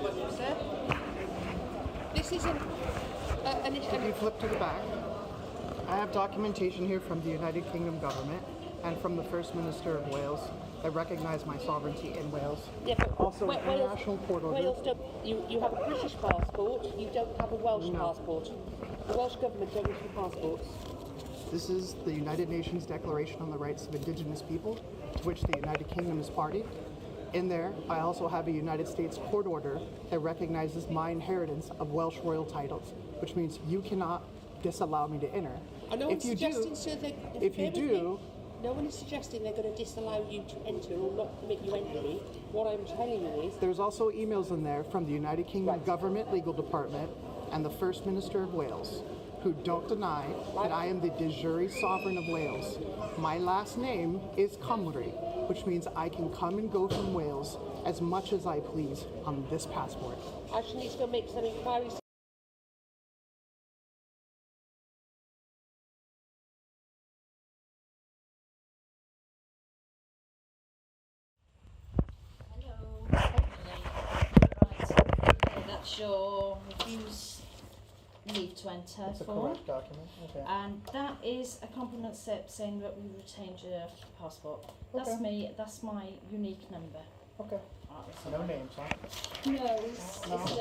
How are you, sir? This isn't If you flip to the back, I have documentation here from the United Kingdom government and from the First Minister of Wales that recognize my sovereignty in Wales. Yeah, but Also, an international court order. Wales you have a British passport, you don't have a Welsh passport. The Welsh government don't issue passports. This is the United Nations Declaration on the Rights of Indigenous People, to which the United Kingdom is party. In there, I also have a United States court order that recognizes my inheritance of Welsh royal titles, which means you cannot disallow me to enter. No one's suggesting, sir, no one is suggesting they're going to disallow you to enter or not permit you entry. What I'm telling you is... There's also emails in there from the United Kingdom Government Legal Department and the First Minister of Wales, who don't deny that I am the de jure sovereign of Wales. My last name is Cymru, which means I can come and go from Wales as much as I please on this passport. I should need to go make some inquiries. That's your refuse leave to enter That's a form. correct document. Okay. And that is a compliment slip saying that we retained your passport. That's Okay. me, that's my unique number. Okay. Right, No names, huh? no, it's